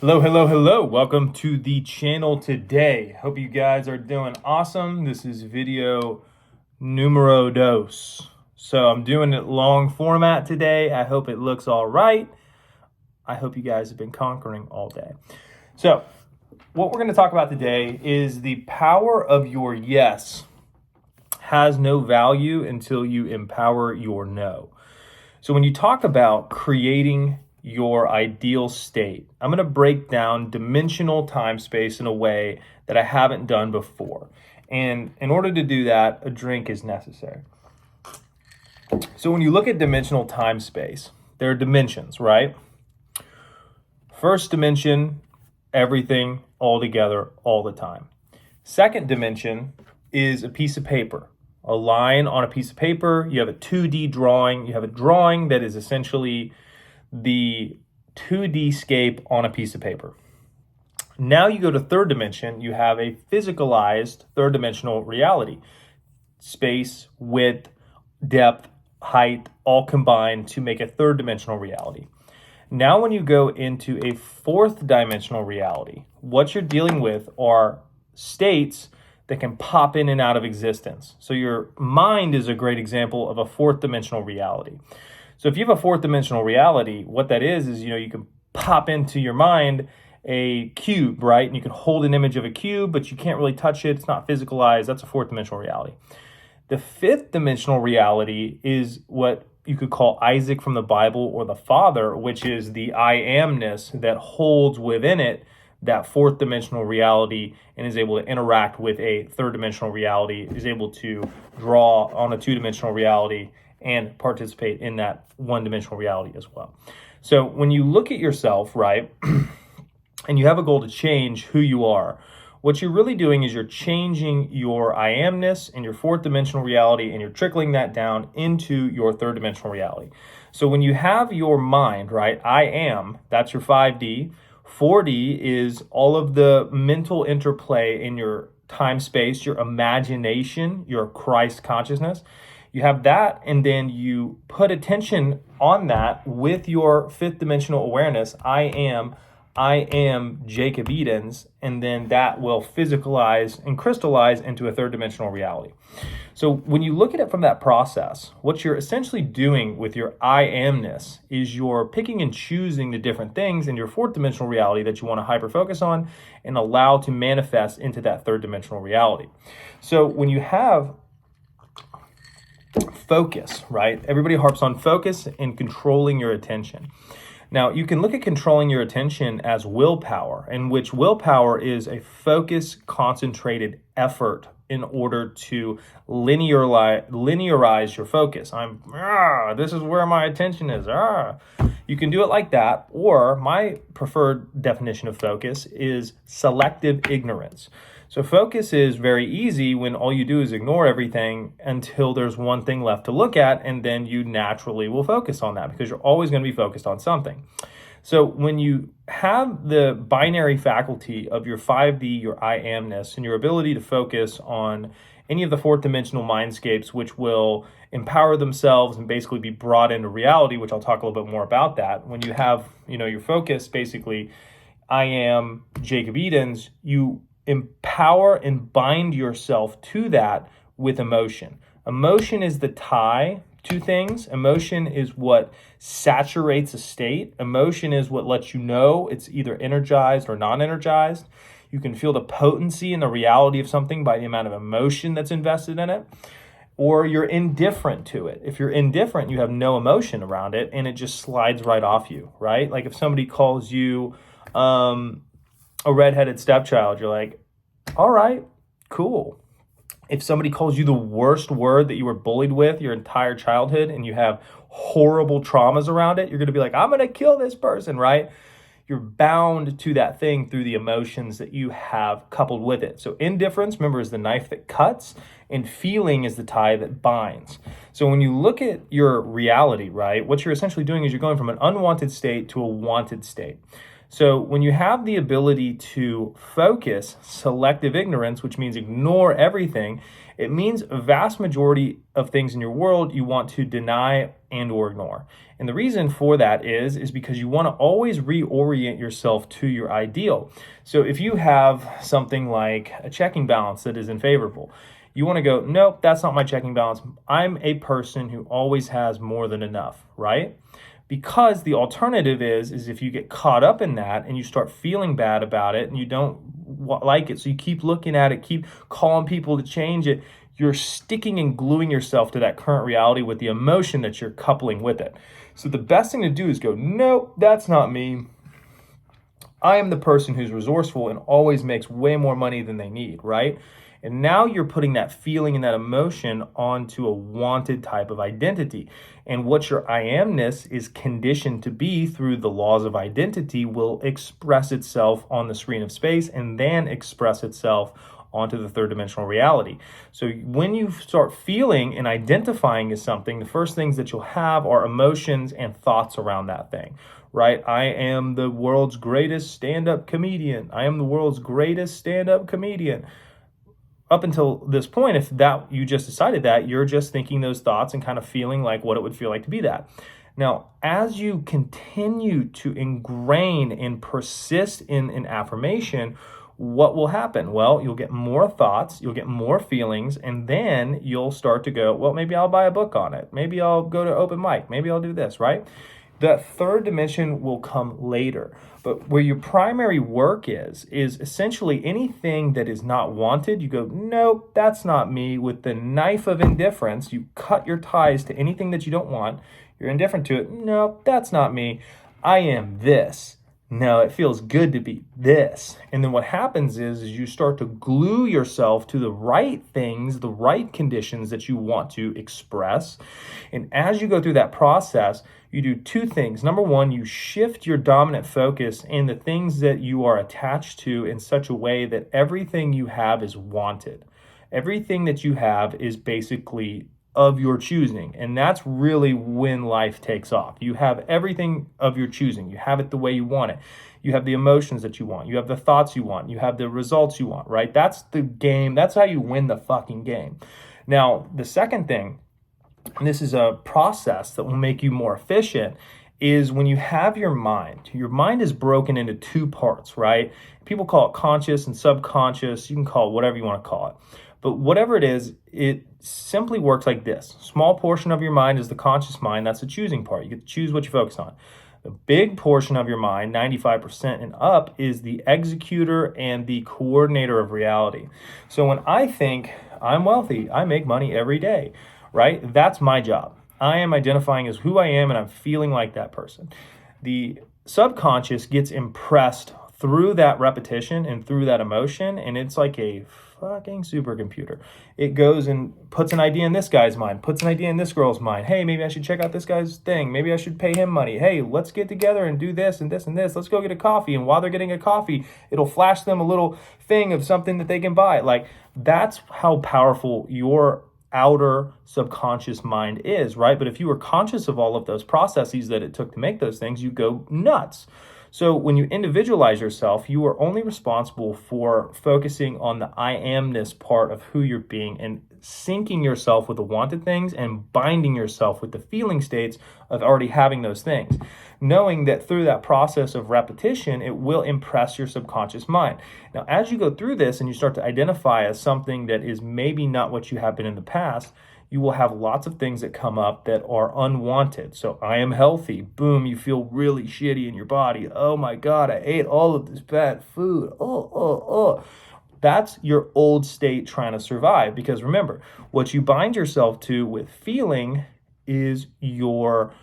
Hello, hello, hello. Welcome to the channel today. Hope you guys are doing awesome. This is video numero dos. So I'm doing it long format today. I hope it looks all right. I hope you guys have been conquering all day. So what we're going to talk about today is the power of your yes has no value until you empower your no. So when you talk about creating your ideal state, I'm going to break down dimensional time space in a way that I haven't done before. And in order to do that, a drink is necessary. So when you look at dimensional time space, there are dimensions, right? First dimension, everything all together all the time. Second dimension is a piece of paper, a line on a piece of paper. You have a 2D drawing. You have a drawing that is essentially the 2D scape on a piece of paper. Now you go to third dimension, you have a physicalized third dimensional reality. Space, width, depth, height, all combined to make a third dimensional reality. Now when you go into a fourth dimensional reality, what you're dealing with are states that can pop in and out of existence. So your mind is a great example of a fourth dimensional reality. So if you have a fourth dimensional reality, what that is you can pop into your mind a cube, right? And you can hold an image of a cube, but you can't really touch it. It's not physicalized. That's a fourth dimensional reality. The fifth dimensional reality is what you could call Isaac from the Bible or the Father, which is the I amness that holds within it that fourth dimensional reality and is able to interact with a third dimensional reality, is able to draw on a two-dimensional reality and participate in that one-dimensional reality as well. So when you look at yourself, right, and you have a goal to change who you are, what you're really doing is you're changing your I amness and your fourth dimensional reality, and you're trickling that down into your third dimensional reality. So when you have your mind, right, I am, that's your 5D. 4D is all of the mental interplay in your time space, your imagination, your Christ consciousness. You have that, and then you put attention on that with your fifth dimensional awareness. I am Jacob Edens, and then that will physicalize and crystallize into a third dimensional reality. So when you look at it from that process, what you're essentially doing with your I amness is you're picking and choosing the different things in your fourth dimensional reality that you want to hyper focus on and allow to manifest into that third dimensional reality. So when you have focus, right? Everybody harps on focus and controlling your attention. Now, you can look at controlling your attention as willpower, in which willpower is a focus, concentrated effort in order to linearize your focus. This is where my attention is. You can do it like that, or my preferred definition of focus is selective ignorance. So focus is very easy when all you do is ignore everything until there's one thing left to look at, and then you naturally will focus on that because you're always going to be focused on something. So when you have the binary faculty of your 5D, your I amness, and your ability to focus on any of the fourth dimensional mindscapes, which will empower themselves and basically be brought into reality, which I'll talk a little bit more about that. When you have, your focus, basically, I am Jacob Edens, you empower and bind yourself to that with emotion. Emotion is the tie to things. Emotion is what saturates a state. Emotion is what lets you know it's either energized or non-energized. You can feel the potency and the reality of something by the amount of emotion that's invested in it, or you're indifferent to it. If you're indifferent, you have no emotion around it and it just slides right off you, right? Like if somebody calls you a redheaded stepchild, you're like, all right, cool. If somebody calls you the worst word that you were bullied with your entire childhood and you have horrible traumas around it, you're going to be like, I'm going to kill this person, right? You're bound to that thing through the emotions that you have coupled with it. So indifference, remember, is the knife that cuts, and feeling is the tie that binds. So when you look at your reality, right, what you're essentially doing is you're going from an unwanted state to a wanted state. So when you have the ability to focus selective ignorance, which means ignore everything, it means a vast majority of things in your world you want to deny and or ignore. And the reason for that is because you want to always reorient yourself to your ideal. So if you have something like a checking balance that isn't favorable, you want to go, nope, that's not my checking balance. I'm a person who always has more than enough, right? Because the alternative is if you get caught up in that and you start feeling bad about it and you don't like it, so you keep looking at it, keep calling people to change it, you're sticking and gluing yourself to that current reality with the emotion that you're coupling with it. So the best thing to do is go, nope, that's not me. I am the person who's resourceful and always makes way more money than they need, right? And now you're putting that feeling and that emotion onto a wanted type of identity. And what your I amness is conditioned to be through the laws of identity will express itself on the screen of space and then express itself onto the third dimensional reality. So when you start feeling and identifying as something, the first things that you'll have are emotions and thoughts around that thing, right? I am the world's greatest stand-up comedian. I am the world's greatest stand-up comedian. Up until this point, if that you just decided that, you're just thinking those thoughts and kind of feeling like what it would feel like to be that. Now, as you continue to ingrain and persist in an affirmation, what will happen? Well, you'll get more thoughts, you'll get more feelings, and then you'll start to go, well, maybe I'll buy a book on it. Maybe I'll go to open mic. Maybe I'll do this, right? That third dimension will come later. But where your primary work is essentially anything that is not wanted. You go, nope, that's not me. With the knife of indifference, you cut your ties to anything that you don't want. You're indifferent to it. Nope, that's not me. I am this. No, it feels good to be this. And then what happens is you start to glue yourself to the right things, the right conditions that you want to express. And as you go through that process, you do two things. Number one, you shift your dominant focus in the things that you are attached to in such a way that everything you have is wanted. Everything that you have is basically of your choosing. And that's really when life takes off. You have everything of your choosing. You have it the way you want it. You have the emotions that you want. You have the thoughts you want. You have the results you want, right? That's the game. That's how you win the fucking game. Now, the second thing, and this is a process that will make you more efficient, is when you have your mind is broken into two parts, right? People call it conscious and subconscious. You can call it whatever you want to call it. But whatever it is, it simply works like this. Small portion of your mind is the conscious mind. That's the choosing part. You get to choose what you focus on. The big portion of your mind, 95% and up, is the executor and the coordinator of reality. So when I think I'm wealthy, I make money every day, right? That's my job. I am identifying as who I am and I'm feeling like that person. The subconscious gets impressed through that repetition and through that emotion, and it's like a fucking supercomputer. It goes and puts an idea in this guy's mind, puts an idea in this girl's mind. Hey, maybe I should check out this guy's thing. Maybe I should pay him money. Hey, let's get together and do this and this and this. Let's go get a coffee. And while they're getting a coffee, it'll flash them a little thing of something that they can buy. Like, that's how powerful your outer subconscious mind is, right? But if you were conscious of all of those processes that it took to make those things, you go nuts. So when you individualize yourself, you are only responsible for focusing on the I amness part of who you're being and syncing yourself with the wanted things and binding yourself with the feeling states of already having those things. Knowing that through that process of repetition, it will impress your subconscious mind. Now, as you go through this and you start to identify as something that is maybe not what you have been in the past, you will have lots of things that come up that are unwanted. So I am healthy. Boom, you feel really shitty in your body. Oh my God, I ate all of this bad food. That's your old state trying to survive. Because remember, what you bind yourself to with feeling is your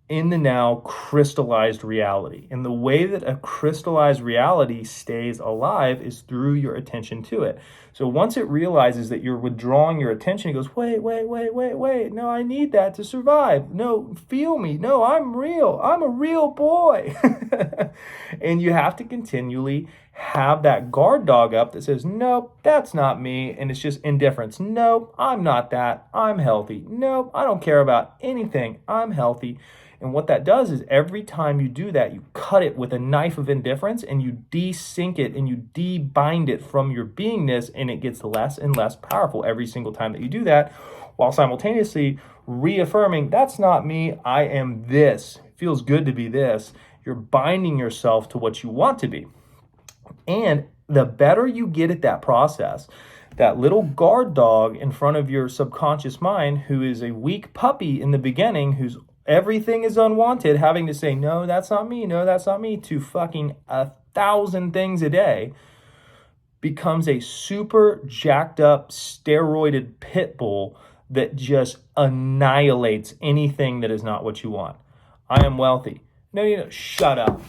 in the now crystallized reality. And the way that a crystallized reality stays alive is through your attention to it. So once it realizes that you're withdrawing your attention, it goes, wait. No, I need that to survive. No, feel me. No, I'm real. I'm a real boy. And you have to continually have that guard dog up that says, nope, that's not me. And it's just indifference. Nope, I'm not that. I'm healthy. Nope, I don't care about anything. I'm healthy. And what that does is every time you do that, you cut it with a knife of indifference and you desync it and you debind it from your beingness, and it gets less and less powerful every single time that you do that, while simultaneously reaffirming, that's not me, I am this. It feels good to be this. You're binding yourself to what you want to be. And the better you get at that process, that little guard dog in front of your subconscious mind, who is a weak puppy in the beginning, who's everything is unwanted, having to say, no, that's not me, no, that's not me, to fucking 1,000 things a day, becomes a super jacked up, steroided pit bull that just annihilates anything that is not what you want. I am wealthy. No, shut up.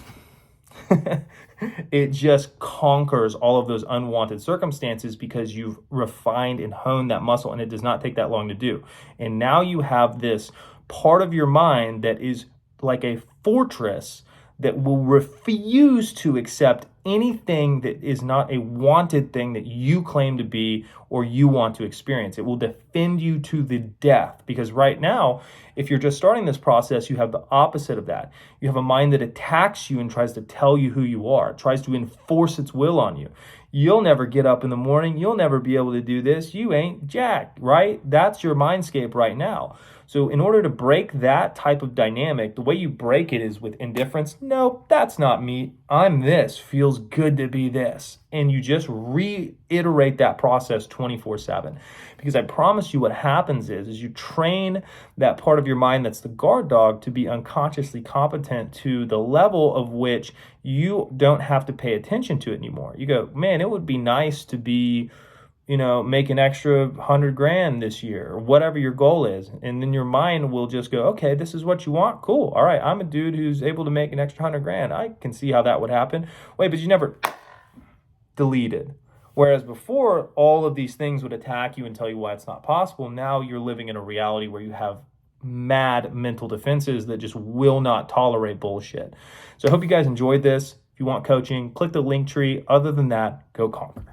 It just conquers all of those unwanted circumstances because you've refined and honed that muscle, and it does not take that long to do. And now you have this part of your mind that is like a fortress that will refuse to accept anything that is not a wanted thing that you claim to be or you want to experience. It will defend you to the death, because right now, if you're just starting this process, you have the opposite of that. You have a mind that attacks you and tries to tell you who you are. It tries to enforce its will on you. You'll never get up in the morning. You'll never be able to do this. You ain't jack, right? That's your mindscape right now. So in order to break that type of dynamic, the way you break it is with indifference. No, that's not me. I'm this. Feels good to be this. And you just reiterate that process 24/7. Because I promise you what happens is you train that part of your mind that's the guard dog to be unconsciously competent to the level of which you don't have to pay attention to it anymore. You go, man, it would be nice to be, make an extra 100 grand this year, or whatever your goal is. And then your mind will just go, okay, this is what you want. Cool. All right. I'm a dude who's able to make an extra 100 grand. I can see how that would happen. Wait, but you never deleted. Whereas before, all of these things would attack you and tell you why it's not possible. Now you're living in a reality where you have mad mental defenses that just will not tolerate bullshit. So I hope you guys enjoyed this. If you want coaching, click the link tree. Other than that, go conquer.